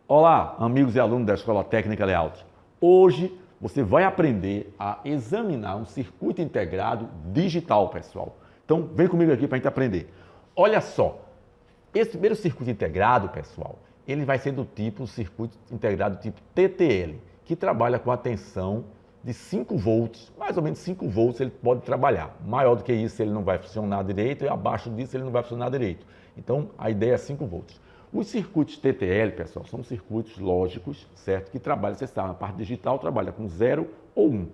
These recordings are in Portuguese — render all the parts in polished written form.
Olá, amigos e alunos da Escola Técnica Layout. Hoje você vai aprender a examinar um circuito integrado digital, pessoal. Então, vem comigo aqui para a gente aprender. Olha só, esse primeiro circuito integrado, pessoal, ele vai ser do tipo circuito integrado tipo TTL, que trabalha com a tensão de 5 volts, mais ou menos 5 volts ele pode trabalhar. Maior do que isso ele não vai funcionar direito e abaixo disso ele não vai funcionar direito. Então, a ideia é 5 volts. Os circuitos TTL, pessoal, são circuitos lógicos, certo? Que trabalham, você sabe, na parte digital trabalha com 0 ou 1.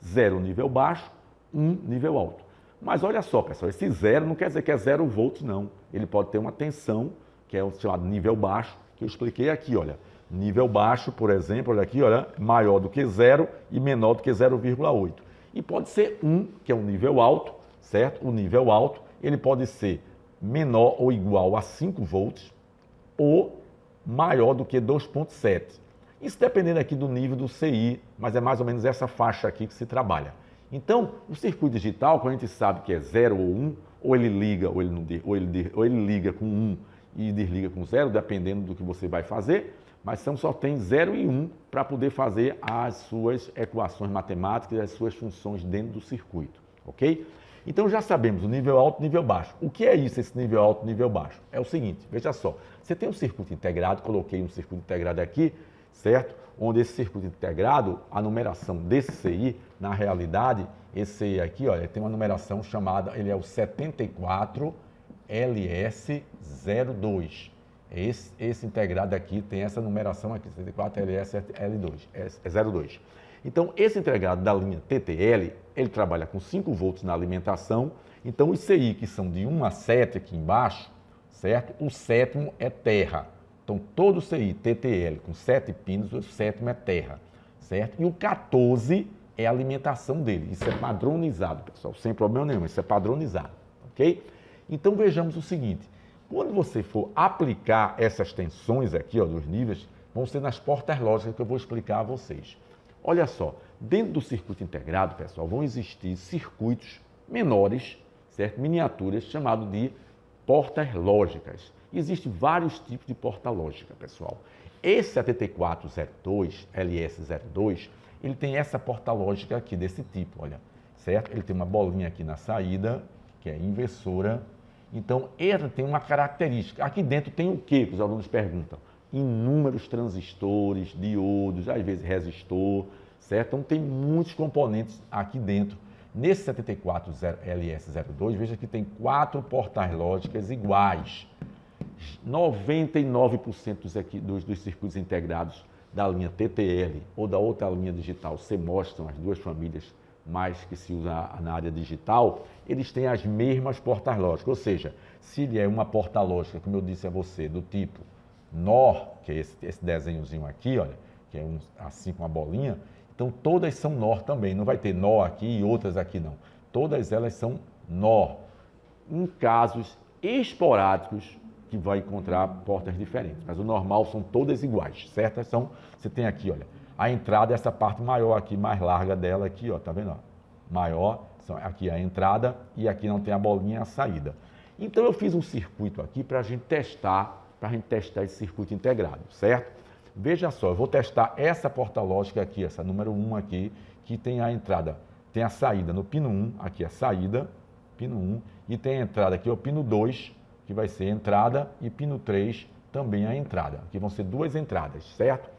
0 nível baixo, 1 nível alto. Mas olha só, pessoal, esse 0 não quer dizer que é 0 volts, não. Ele pode ter uma tensão, que é o chamado nível baixo, que eu expliquei aqui, olha. Nível baixo, por exemplo, olha aqui, olha, maior do que 0 e menor do que 0,8. E pode ser 1, que é um nível alto, certo? O nível alto, ele pode ser menor ou igual a 5 volts, ou maior do que 2,7. Isso dependendo aqui do nível do CI, mas é mais ou menos essa faixa aqui que se trabalha. Então, o circuito digital, quando a gente sabe que é 0 ou 1, ou ele liga, ou ele liga com 1 e desliga com 0, dependendo do que você vai fazer, mas só tem 0 e 1 para poder fazer as suas equações matemáticas e as suas funções dentro do circuito, ok? Então já sabemos o nível alto e nível baixo. O que é isso, esse nível alto e nível baixo? É o seguinte, veja só, você tem um circuito integrado, coloquei um circuito integrado aqui, certo? Onde esse circuito integrado, a numeração desse CI, na realidade, esse CI aqui, olha, tem uma numeração chamada, ele é o 74LS02. Esse integrado aqui tem essa numeração aqui, 74LS02. Então, esse integrado da linha TTL, ele trabalha com 5 volts na alimentação. Então, os CI que são de 1 a 7 aqui embaixo, certo? O sétimo é terra. Então, todo CI TTL com 7 pinos, o sétimo é terra, certo? E o 14 é a alimentação dele. Isso é padronizado, pessoal, sem problema nenhum, isso é padronizado, ok? Então, vejamos o seguinte. Quando você for aplicar essas tensões aqui, ó, dos níveis, vão ser nas portas lógicas que eu vou explicar a vocês. Olha só, dentro do circuito integrado, pessoal, vão existir circuitos menores, certo? Miniaturas, chamados de portas lógicas. Existem vários tipos de porta lógica, pessoal. Esse ATT402, LS02, ele tem essa porta lógica aqui, desse tipo, olha, certo? Ele tem uma bolinha aqui na saída, que é inversora. Então, ele tem uma característica. Aqui dentro tem o quê? Que os alunos perguntam. Inúmeros transistores, diodos, às vezes resistor, certo? Então tem muitos componentes aqui dentro. Nesse 74LS02, veja que tem 4 portas lógicas iguais. 99% dos circuitos integrados da linha TTL ou da outra linha digital CMOS, são as duas famílias mais que se usa na área digital, eles têm as mesmas portas lógicas. Ou seja, se ele é uma porta lógica, como eu disse a você, do tipo NOR, que é esse desenhozinho aqui, olha, que é assim com uma bolinha, então todas são NOR também, não vai ter NOR aqui e outras aqui não. Todas elas são NOR. Em casos esporádicos que vai encontrar portas diferentes, mas o normal são todas iguais, certo? Então, você tem aqui, olha, a entrada, essa parte maior aqui, mais larga dela aqui, ó, tá vendo? Ó? Maior, aqui a entrada e aqui não tem a bolinha, a saída. Então eu fiz um circuito aqui para a gente testar esse circuito integrado, certo? Veja só, eu vou testar essa porta lógica aqui, essa número 1 aqui, que tem a entrada, tem a saída no pino 1, aqui a saída, pino 1, e tem a entrada aqui, o pino 2, que vai ser a entrada, e pino 3 também a entrada. Aqui vão ser 2 entradas, certo?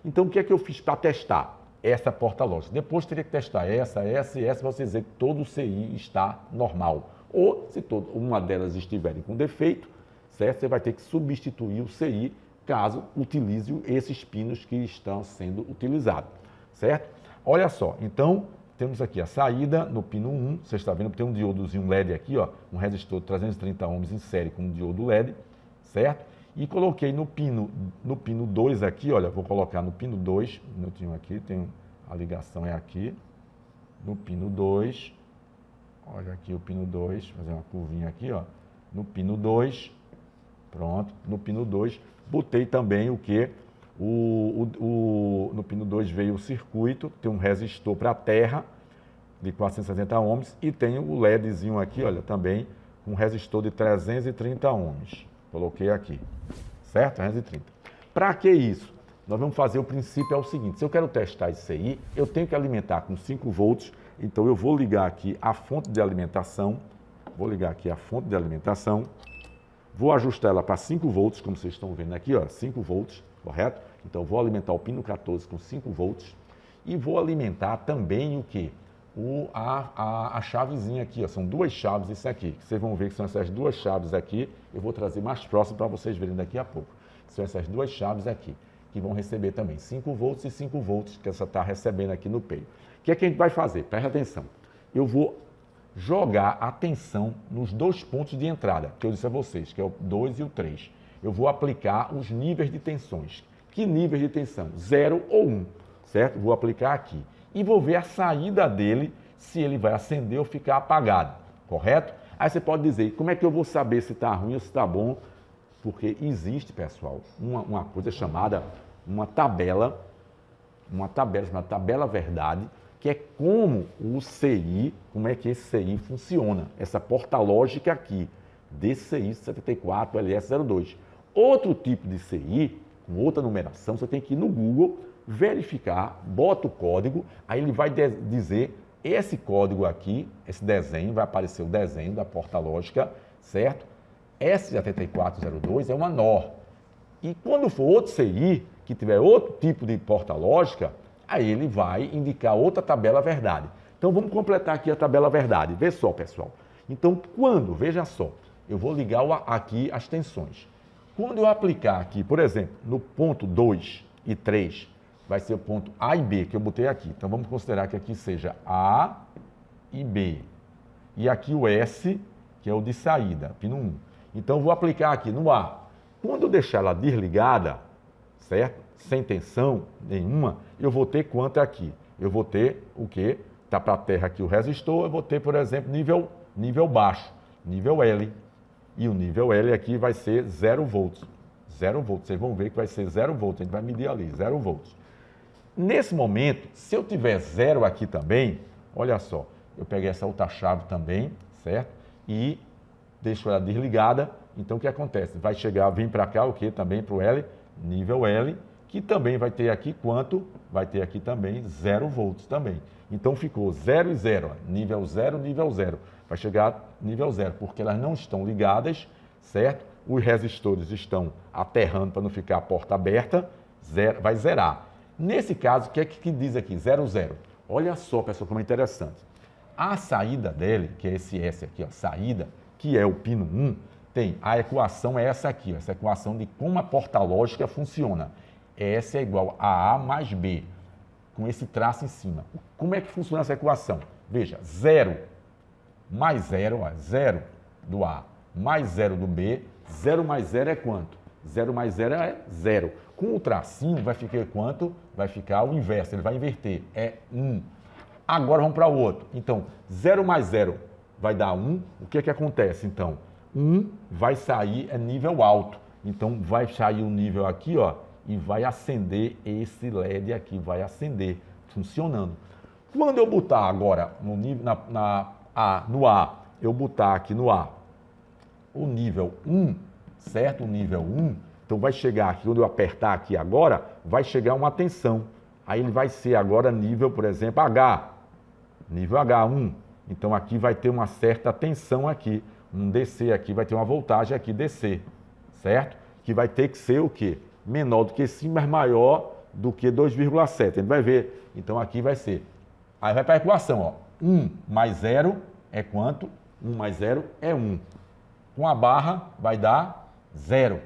Então, o que é que eu fiz para testar essa porta lógica? Depois teria que testar essa e essa, para você dizer que todo o CI está normal. Ou, se uma delas estiverem com defeito, certo? Você vai ter que substituir o CI caso utilize esses pinos que estão sendo utilizados, certo? Olha só, então, temos aqui a saída no pino 1, você está vendo que tem um diodozinho LED aqui, ó, um resistor de 330 ohms em série com um diodo LED, certo? E coloquei no pino 2 aqui, olha, vou colocar no pino 2, um minutinho aqui, a ligação é aqui, no pino 2, olha aqui o pino 2, fazer uma curvinha aqui, ó, no pino 2, pronto, no pino 2, botei também o que? No pino 2 veio o circuito, tem um resistor para a terra, de 460 ohms, e tem o LEDzinho aqui, olha, também, com um resistor de 330 ohms. Coloquei aqui, certo? 330. Para que isso? nós vamos fazer o princípio é o seguinte, se eu quero testar esse CI, eu tenho que alimentar com 5 volts, então eu vou ligar aqui a fonte de alimentação, vou ajustar ela para 5 volts, como vocês estão vendo aqui, ó, 5 volts, correto? Então, vou alimentar o pino 14 com 5 volts e vou alimentar também o quê? A chavezinha aqui, ó, são 2 chaves isso aqui, que vocês vão ver que são essas 2 chaves aqui, eu vou trazer mais próximo para vocês verem daqui a pouco. São essas 2 chaves aqui, que vão receber também 5 volts e 5 volts, que essa está recebendo aqui no peio. O que é que a gente vai fazer? Presta atenção. Eu vou jogar a tensão nos 2 pontos de entrada, que eu disse a vocês, que é o 2 e o 3. Eu vou aplicar os níveis de tensões. Que níveis de tensão? 0 ou 1, certo? Vou aplicar aqui. E vou ver a saída dele, se ele vai acender ou ficar apagado, correto? Aí você pode dizer, como é que eu vou saber se está ruim ou se está bom? Porque existe, pessoal, uma coisa chamada uma tabela chamada tabela verdade, que é como o CI, como é que esse CI funciona, essa porta-lógica aqui, desse CI 74LS02. Outro tipo de CI, com outra numeração, você tem que ir no Google, verificar, bota o código, aí ele vai dizer esse código aqui, esse desenho, vai aparecer o desenho da porta-lógica, certo? S7402 é uma NOR. E quando for outro CI, que tiver outro tipo de porta-lógica, aí ele vai indicar outra tabela verdade. Então vamos completar aqui a tabela verdade. Vê só, pessoal. Então veja só, eu vou ligar aqui as tensões. Quando eu aplicar aqui, por exemplo, no ponto 2 e 3, vai ser o ponto A e B, que eu botei aqui. Então vamos considerar que aqui seja A e B. E aqui o S, que é o de saída, pino 1. Então eu vou aplicar aqui no A. Quando eu deixar ela desligada, certo? Sem tensão nenhuma, eu vou ter quanto aqui? Eu vou ter o quê? Está para a terra aqui o resistor, eu vou ter, por exemplo, nível baixo, nível L. E o nível L aqui vai ser 0 volts. 0 volts, vocês vão ver que vai ser 0 volts, a gente vai medir ali, 0 volts. Nesse momento, se eu tiver 0 aqui também, olha só, eu peguei essa outra chave também, certo? E deixo ela desligada, então o que acontece? Vai chegar, vem para cá o que também para o L, nível L, que também vai ter aqui quanto? Vai ter aqui também 0 volts também. Então ficou 0 e 0, nível 0, nível 0. Vai chegar nível 0, porque elas não estão ligadas, certo? Os resistores estão aterrando para não ficar a porta aberta, vai zerar. Nesse caso, o que é que diz aqui? 0, 0. Olha só, pessoal, como é interessante. A saída dele, que é esse S aqui, ó, saída, que é o pino 1, tem a equação é essa aqui, ó, essa equação de como a porta-lógica funciona. S é igual a A mais B, com esse traço em cima. Como é que funciona essa equação? Veja, 0 mais 0, ó, 0 do A mais 0 do B, 0 mais 0 é quanto? 0 mais 0 é 0. Com o tracinho vai ficar quanto? Vai ficar o inverso, ele vai inverter, é 1. Agora vamos para o outro. Então, 0 mais 0 vai dar 1. O que é que acontece, então? 1 vai sair, é nível alto. Então, vai sair o nível aqui, ó, e vai acender esse LED aqui, vai acender, funcionando. Quando eu botar agora no nível, no A, eu botar aqui no A o nível 1, certo? O nível 1, então vai chegar aqui, quando eu apertar aqui agora, vai chegar uma tensão. Aí ele vai ser agora nível, por exemplo, H, nível H1. Então aqui vai ter uma certa tensão aqui, um DC aqui, vai ter uma voltagem aqui, DC, certo? Que vai ter que ser o quê? Menor do que 5, mas maior do que 2,7. A gente vai ver. Então aqui vai ser. Aí vai para a equação, ó. 1 mais 0 é quanto? 1 mais 0 é 1. Com a barra vai dar 0.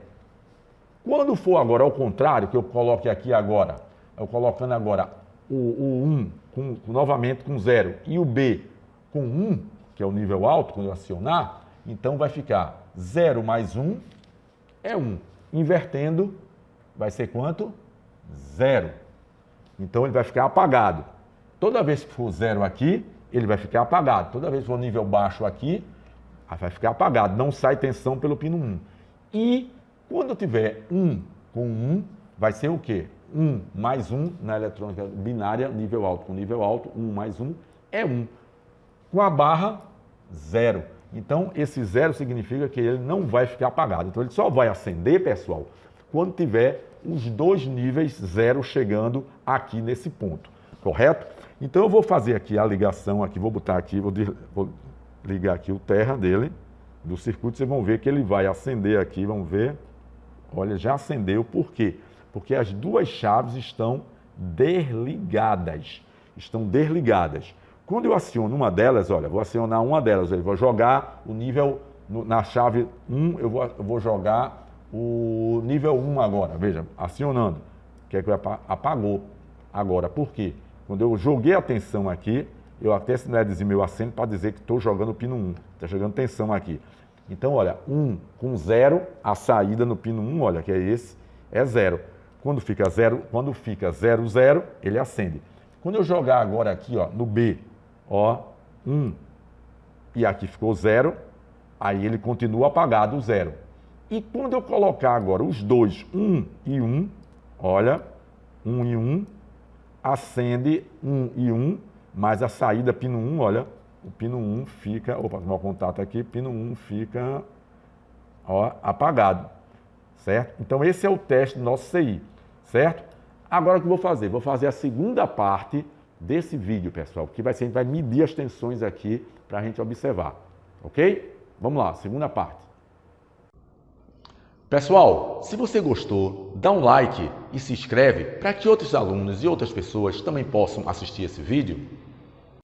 Quando for agora ao contrário, que eu coloque aqui agora, eu colocando agora o 1 novamente com 0 e o B com 1, que é o nível alto, quando eu acionar, então vai ficar 0 mais 1 é 1. Invertendo, vai ser quanto? 0. Então ele vai ficar apagado. Toda vez que for 0 aqui, ele vai ficar apagado. Toda vez que for nível baixo aqui, vai ficar apagado. Não sai tensão pelo pino 1. E quando tiver 1 com 1, vai ser o quê? 1 mais 1 na eletrônica binária, nível alto com nível alto, 1 mais 1 é 1. Com a barra, 0. Então, esse 0 significa que ele não vai ficar apagado. Então, ele só vai acender, pessoal, quando tiver os dois níveis 0 chegando aqui nesse ponto, correto? Então eu vou fazer aqui a ligação, aqui, vou botar aqui, vou ligar aqui o terra dele, do circuito, vocês vão ver que ele vai acender aqui, vamos ver, olha, já acendeu, por quê? Porque as duas chaves estão desligadas, Quando eu aciono uma delas, olha, vou acionar uma delas, eu vou jogar o nível, na chave 1, eu vou jogar o nível 1 agora, veja, acionando, que é que apagou agora, por quê? Quando eu joguei a tensão aqui, eu até sinalizo meu aceno para dizer que estou jogando o pino 1, está jogando tensão aqui. Então, olha, 1 com 0, a saída no pino 1, olha, que é esse, é 0. Quando fica 0, 0, ele acende. Quando eu jogar agora aqui, ó, no B, ó, 1, e aqui ficou 0, aí ele continua apagado, 0. E quando eu colocar agora os dois, 1 e 1, olha, 1 e 1, acende 1 e 1, mas a saída pino 1, olha, o pino 1 fica, opa, meu contato aqui, pino 1 fica, ó, apagado, certo? Então esse é o teste do nosso CI, certo? Agora o que eu vou fazer? Vou fazer a segunda parte desse vídeo, pessoal, que vai ser, a gente vai medir as tensões aqui para a gente observar, ok? Vamos lá, segunda parte. Pessoal, se você gostou, dá um like e se inscreve para que outros alunos e outras pessoas também possam assistir esse vídeo.